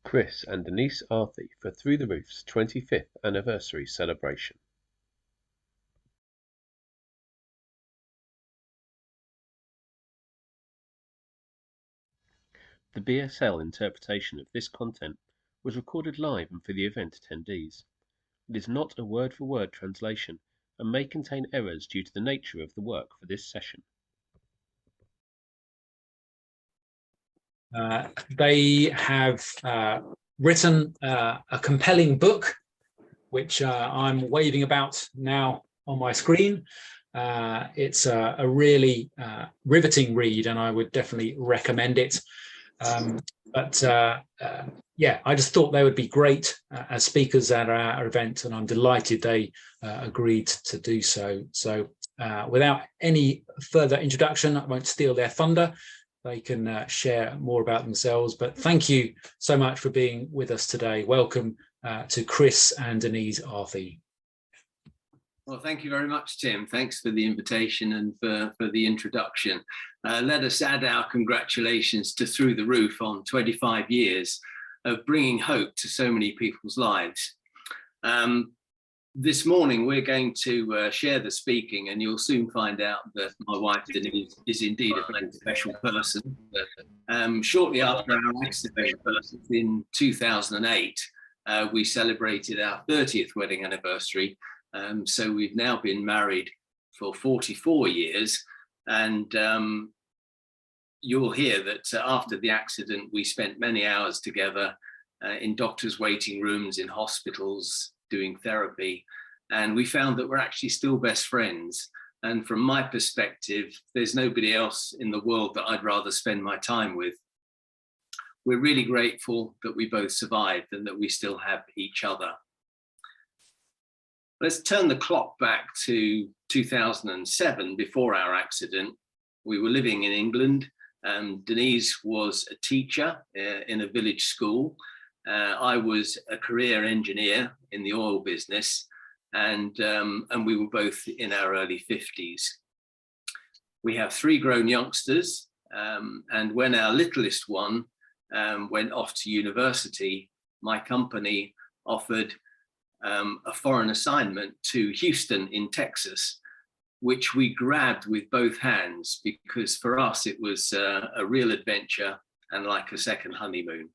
Chris and Denise Arthey for Through the Roof's 25th anniversary celebration. The BSL interpretation of this content was recorded live and for the event attendees. It is not a word-for-word translation and may contain errors due to the nature of the work for this session. They have written a compelling book, which I'm waving about now on my screen. It's a really riveting read, and I would definitely recommend it. Yeah, I just thought they would be great as speakers at our event, and I'm delighted they agreed to do so. So without any further introduction, I won't steal their thunder. They can share more about themselves, but thank you so much for being with us today. Welcome to Chris and Denise Arthey. Well, thank you very much, Tim. Thanks for the invitation and for the introduction. Let us add our congratulations to Through the Roof on 25 years of bringing hope to so many people's lives. This morning, we're going to share the speaking, and you'll soon find out that my wife, Denise, is indeed a very special person. Shortly after our accident in 2008, we celebrated our 30th wedding anniversary. So we've now been married for 44 years, and you'll hear that after the accident, we spent many hours together in doctors' waiting rooms, in hospitals, doing therapy, and we found that we're actually still best friends. And from my perspective, there's nobody else in the world that I'd rather spend my time with. We're really grateful that we both survived and that we still have each other. Let's turn the clock back to 2007, before our accident. We were living in England. Denise was a teacher in a village school. I was a career engineer in the oil business, and we were both in our early 50s. We have 3 grown youngsters, and when our littlest one went off to university, my company offered a foreign assignment to Houston in Texas, which we grabbed with both hands, because for us it was a real adventure and like a second honeymoon.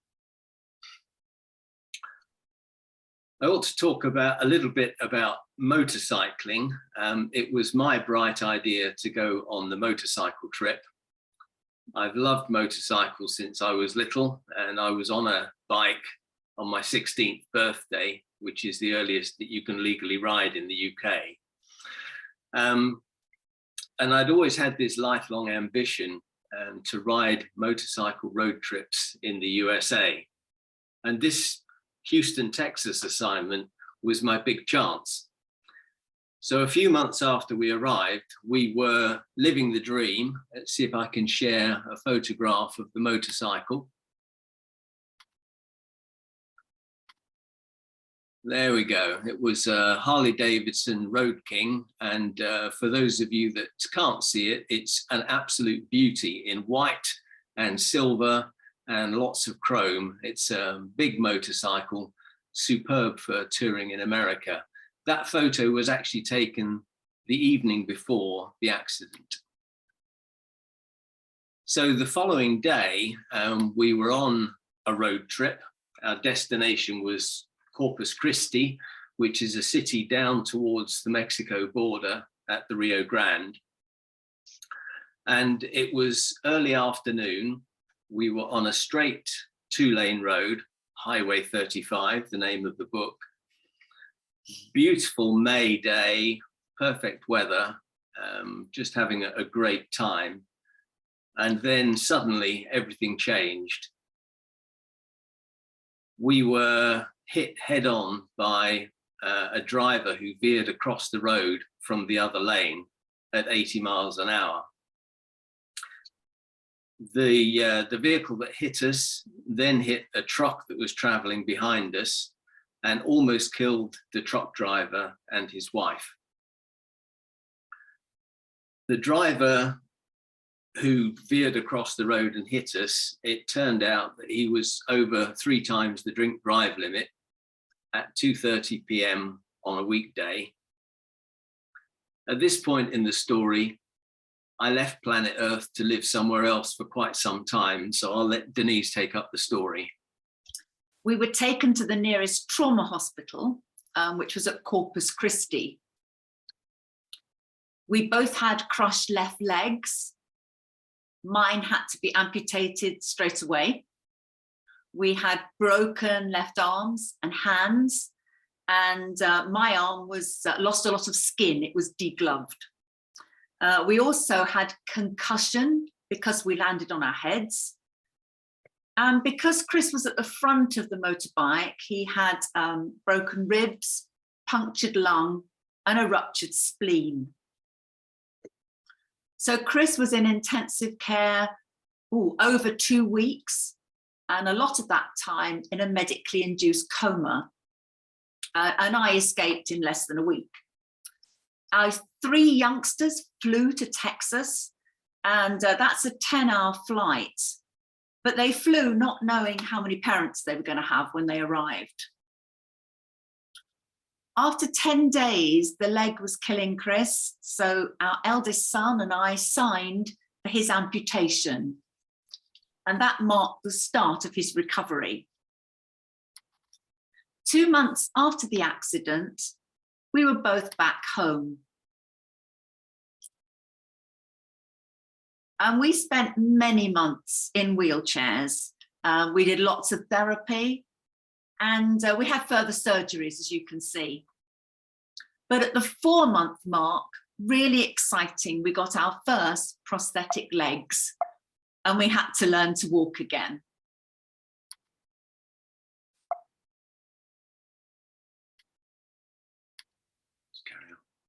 I ought to talk a little bit about motorcycling. It was my bright idea to go on the motorcycle trip. I've loved motorcycles since I was little, and I was on a bike on my 16th birthday, which is the earliest that you can legally ride in the UK. And I'd always had this lifelong ambition to ride motorcycle road trips in the USA. And this Houston, Texas assignment was my big chance. So a few months after we arrived, we were living the dream. Let's see if I can share a photograph of the motorcycle. There we go. It was a Harley Davidson Road King. And for those of you that can't see it, it's an absolute beauty in white and silver and lots of chrome. It's a big motorcycle, superb for touring in America. That photo was actually taken the evening before the accident. So the following day, we were on a road trip. Our destination was Corpus Christi, which is a city down towards the Mexico border at the Rio Grande. And it was early afternoon. We were on a straight 2-lane road, Highway 35, the name of the book. Beautiful May day, perfect weather, just having a great time. And then suddenly everything changed. We were hit head on by a driver who veered across the road from the other lane at 80 miles an hour. The vehicle that hit us then hit a truck that was traveling behind us and almost killed the truck driver and his wife. The driver, who veered across the road and hit us, it turned out that he was over 3 times the drink drive limit at 2:30 p.m. on a weekday. At this point in the story, I left planet Earth to live somewhere else for quite some time, so I'll let Denise take up the story. We were taken to the nearest trauma hospital, which was at Corpus Christi. We both had crushed left legs. Mine had to be amputated straight away. We had broken left arms and hands, and my arm was lost a lot of skin. It was degloved. We also had concussion because we landed on our heads. And because Chris was at the front of the motorbike, he had broken ribs, punctured lung, and a ruptured spleen. So Chris was in intensive care over 2 weeks, and a lot of that time in a medically induced coma. And I escaped in less than a week. Our 3 youngsters flew to Texas, and that's a 10-hour flight. But they flew not knowing how many parents they were going to have when they arrived. After 10 days, the leg was killing Chris, so our eldest son and I signed for his amputation, and that marked the start of his recovery. 2 months after the accident, we were both back home. And we spent many months in wheelchairs. We did lots of therapy, and we had further surgeries, as you can see. But at the 4-month mark, really exciting, we got our first prosthetic legs, and we had to learn to walk again.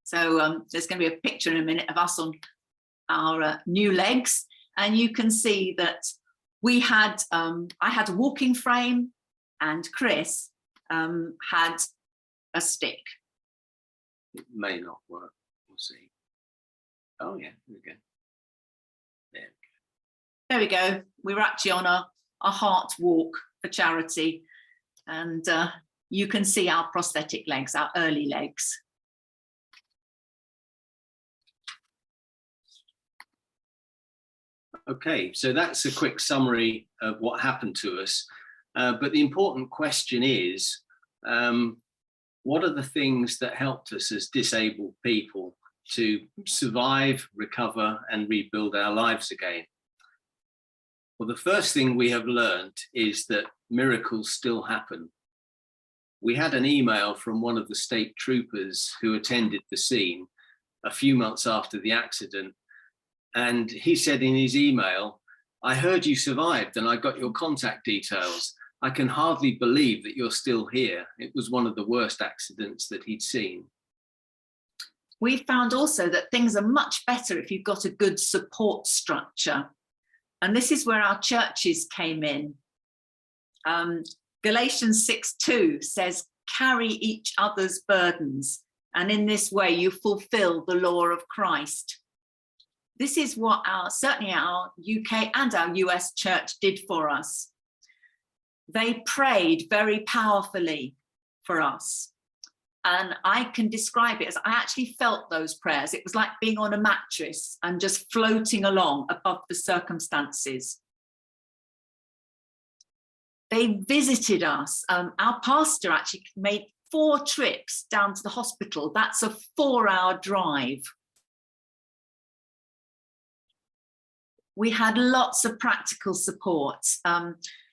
So there's going to be a picture in a minute of us on our new legs, and you can see that we had, I had a walking frame, and Chris had a stick. It may not work, we'll see. Oh yeah, there we go. There we go. We were actually on a heart walk for charity, and you can see our prosthetic legs, our early legs. Okay, so that's a quick summary of what happened to us. But the important question is, what are the things that helped us as disabled people to survive, recover, and rebuild our lives again? Well, the first thing we have learned is that miracles still happen. We had an email from one of the state troopers who attended the scene a few months after the accident. And he said in his email, "I heard you survived and I got your contact details. I can hardly believe that you're still here." It was one of the worst accidents that he'd seen. We found also that things are much better if you've got a good support structure. And this is where our churches came in. Galatians 6:2 says, "Carry each other's burdens, and in this way you fulfill the law of Christ." This is what certainly our UK and our US church did for us. They prayed very powerfully for us. And I can describe it as I actually felt those prayers. It was like being on a mattress and just floating along above the circumstances. They visited us. Our pastor actually made 4 trips down to the hospital. That's a 4-hour drive. We had lots of practical support.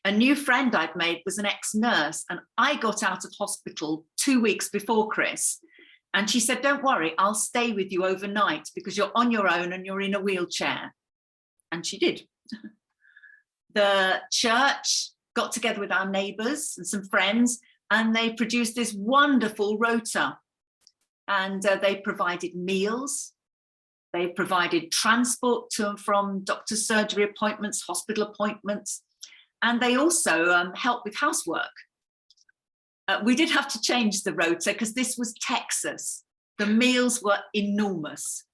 A new friend I'd made was an ex-nurse, and I got out of hospital 2 weeks before Chris. And she said, "Don't worry, I'll stay with you overnight because you're on your own and you're in a wheelchair." And she did. The church got together with our neighbours and some friends, and they produced this wonderful rota. And they provided meals. They provided transport to and from doctor's surgery appointments, hospital appointments, and they also helped with housework. We did have to change the rota because this was Texas. The meals were enormous.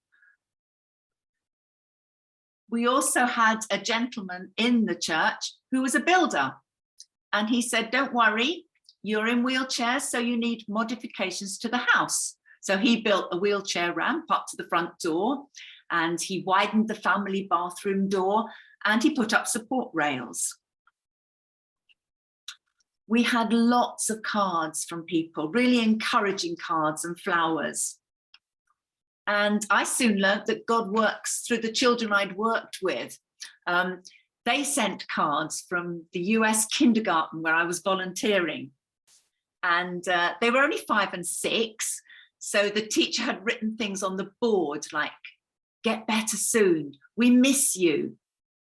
we also had a gentleman in the church who was a builder. And he said, don't worry, you're in wheelchairs, so you need modifications to the house. So he built a wheelchair ramp up to the front door, and he widened the family bathroom door, and he put up support rails. We had lots of cards from people, really encouraging cards and flowers. And I soon learned that God works through the children I'd worked with. They sent cards from the US kindergarten where I was volunteering. And they were only 5 and 6. So the teacher had written things on the board like, get better soon, we miss you.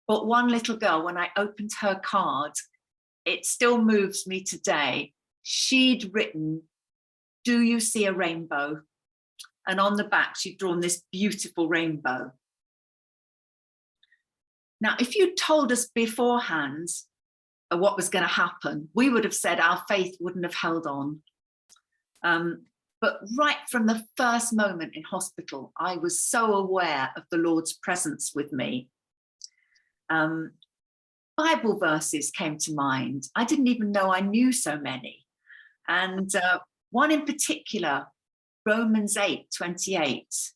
But one little girl, when I opened her card, it still moves me today. She'd written, do you see a rainbow? And on the back, she'd drawn this beautiful rainbow. Now, if you'd told us beforehand what was going to happen, we would have said our faith wouldn't have held on. But right from the first moment in hospital, I was so aware of the Lord's presence with me. Bible verses came to mind. I didn't even know I knew so many. And one in particular, Romans 8:28,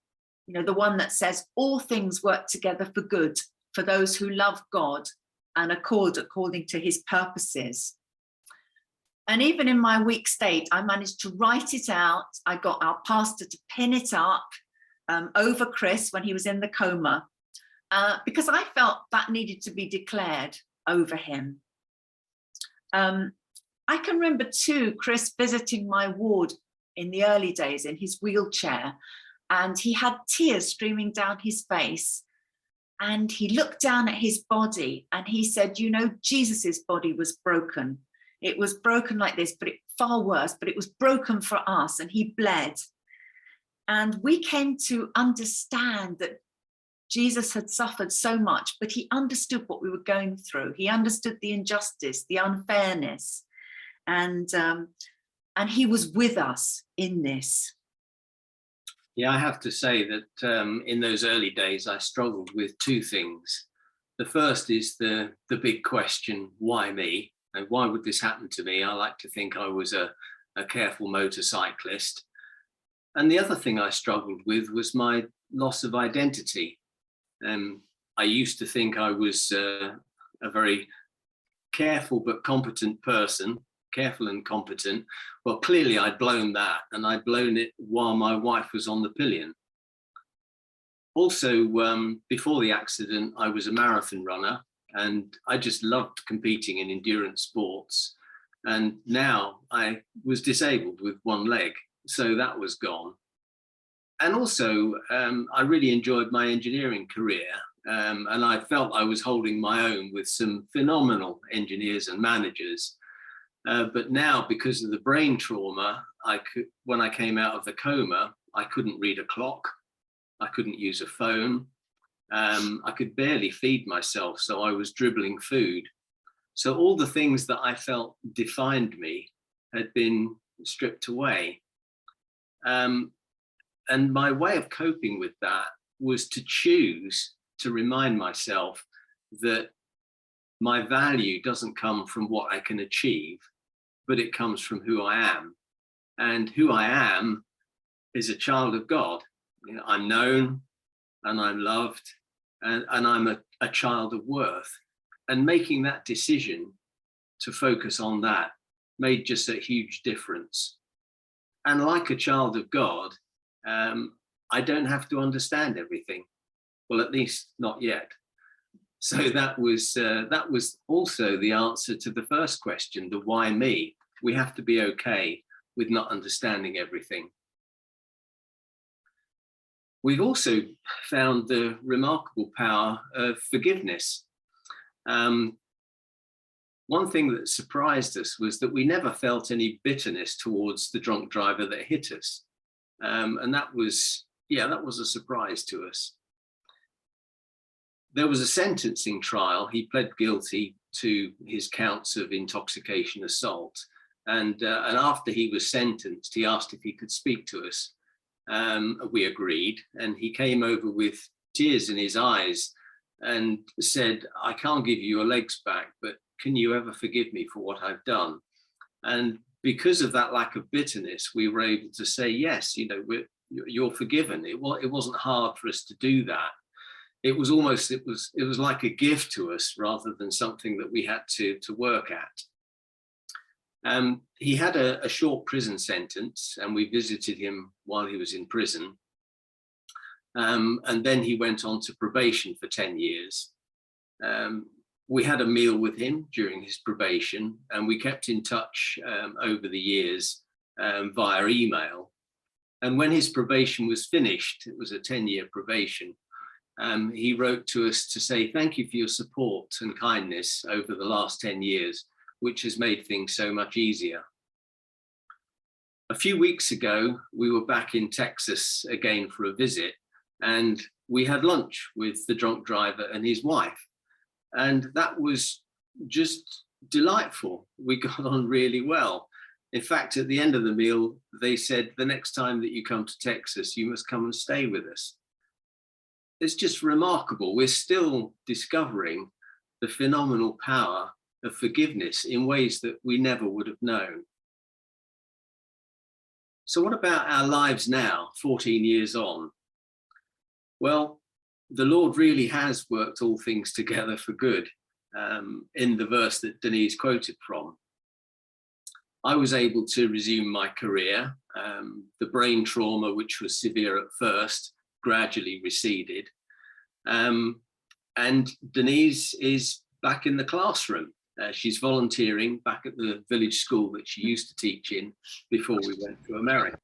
you know, the one that says, all things work together for good for those who love God and according to his purposes. And even in my weak state, I managed to write it out. I got our pastor to pin it up over Chris when he was in the coma, because I felt that needed to be declared over him. I can remember too, Chris visiting my ward in the early days in his wheelchair, and he had tears streaming down his face. And he looked down at his body and he said, you know, Jesus's body was broken. It was broken like this, but far worse, but it was broken for us, and he bled. And we came to understand that Jesus had suffered so much, but he understood what we were going through. He understood the injustice, the unfairness, and he was with us in this. Yeah, I have to say that in those early days, I struggled with two things. The first is the big question, why me? And why would this happen to me? I like to think I was a careful motorcyclist. And the other thing I struggled with was my loss of identity. I used to think I was a very careful but competent person, careful and competent. Well, clearly I'd blown that, and I'd blown it while my wife was on the pillion. Also, before the accident, I was a marathon runner, and I just loved competing in endurance sports. And now I was disabled with one leg, so that was gone. And also, I really enjoyed my engineering career, and I felt I was holding my own with some phenomenal engineers and managers. But now, because of the brain trauma, when I came out of the coma, I couldn't read a clock, I couldn't use a phone, I could barely feed myself, so I was dribbling food. So all the things that I felt defined me had been stripped away. And my way of coping with that was to choose to remind myself that my value doesn't come from what I can achieve, but it comes from who I am. And who I am is a child of God. You know, I'm known and I'm loved, and I'm a child of worth. And making that decision to focus on that made just a huge difference. And like a child of God, I don't have to understand everything. Well, at least not yet. So that was also the answer to the first question, the why me? We have to be okay with not understanding everything. We've also found the remarkable power of forgiveness. One thing that surprised us was that we never felt any bitterness towards the drunk driver that hit us. And that was a surprise to us. There was a sentencing trial. He pled guilty to his counts of intoxication assault. And after he was sentenced, he asked if he could speak to us. We agreed, and he came over with tears in his eyes and said, I can't give you your legs back, but can you ever forgive me for what I've done? And because of that lack of bitterness, we were able to say, yes, you know, you're forgiven. It wasn't hard for us to do that. It was like a gift to us rather than something that we had to work at. He had a short prison sentence, and we visited him while he was in prison. And then he went on to probation for 10 years. We had a meal with him during his probation, and we kept in touch over the years via email. And when his probation was finished, it was a 10-year probation, he wrote to us to say, thank you for your support and kindness over the last 10 years, which has made things so much easier. A few weeks ago, we were back in Texas again for a visit, and we had lunch with the drunk driver and his wife. And that was just delightful. We got on really well. In fact, at the end of the meal, they said, the next time that you come to Texas, you must come and stay with us. It's just remarkable. We're still discovering the phenomenal power of forgiveness in ways that we never would have known. So what about our lives now, 14 years on? Well, the Lord really has worked all things together for good, in the verse that Denise quoted from. I was able to resume my career. The brain trauma, which was severe at first, gradually receded. And Denise is back in the classroom. She's volunteering back at the village school that she used to teach in before we went to America.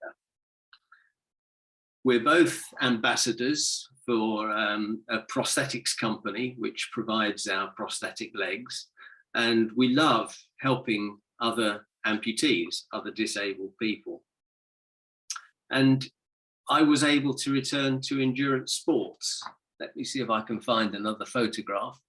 We're both ambassadors for a prosthetics company which provides our prosthetic legs, and we love helping other amputees, other disabled people. And I was able to return to endurance sports. Let me see if I can find another photograph.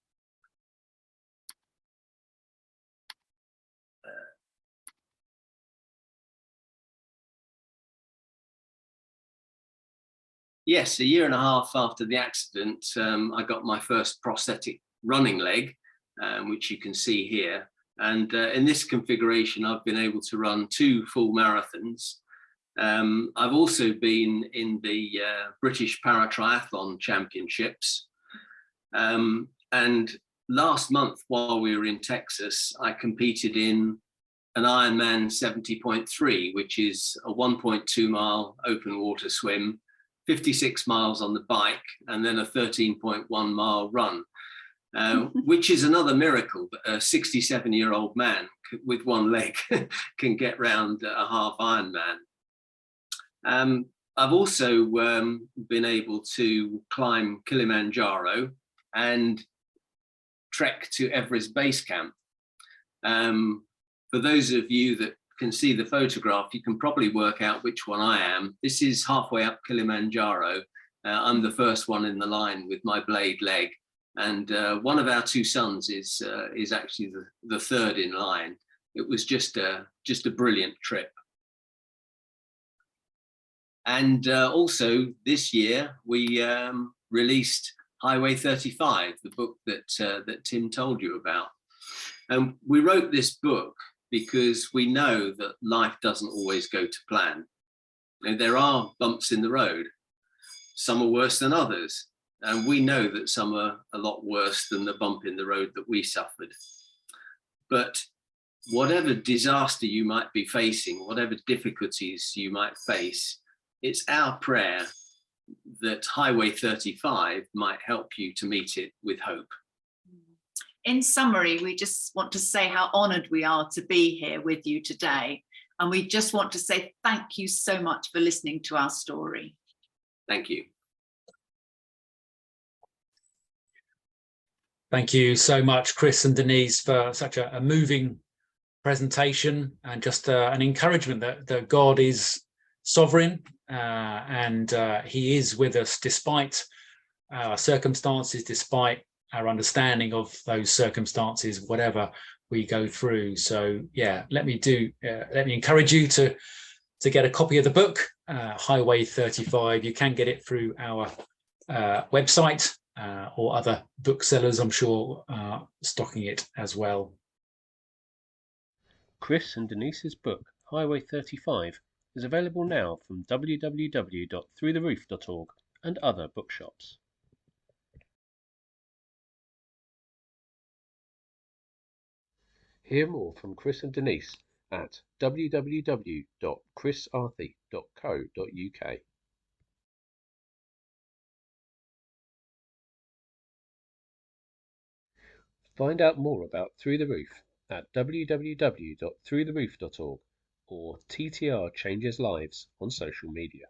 Yes, a year and a half after the accident, I got my first prosthetic running leg, which you can see here. And in this configuration, I've been able to run 2 full marathons. I've also been in the British Para-Triathlon Championships. And last month, while we were in Texas, I competed in an Ironman 70.3, which is a 1.2 mile open water swim, 56 miles on the bike, and then a 13.1 mile run, which is another miracle that a 67-year-old man with one leg can get round a half Ironman. I've also been able to climb Kilimanjaro and trek to Everest Base Camp. For those of you that can see the photograph, you can probably work out which one I am. This is halfway up Kilimanjaro. I'm the first one in the line with my blade leg, and one of our 2 sons is actually the third in line. It was just a brilliant trip. And also this year we released Highway 35, the book that Tim told you about. And we wrote this book because we know that life doesn't always go to plan. And there are bumps in the road. Some are worse than others. And we know that some are a lot worse than the bump in the road that we suffered. But whatever disaster you might be facing, whatever difficulties you might face, it's our prayer that Highway 35 might help you to meet it with hope. In summary, we just want to say how honoured we are to be here with you today. And we just want to say thank you so much for listening to our story. Thank you. Thank you so much, Chris and Denise, for such a moving presentation, and just an encouragement that God is sovereign, and he is with us despite our circumstances, despite our understanding of those circumstances, whatever we go through. So yeah, let me encourage you to get a copy of the book, Highway 35. You can get it through our website, or other booksellers, I'm sure, are stocking it as well. Chris and Denise's book, Highway 35, is available now from www.throughtheRoof.org and other bookshops. Hear more from Chris and Denise at www.chrisarthy.co.uk. Find out more about Through the Roof at www.throughtheRoof.org or TTR Changes Lives on social media.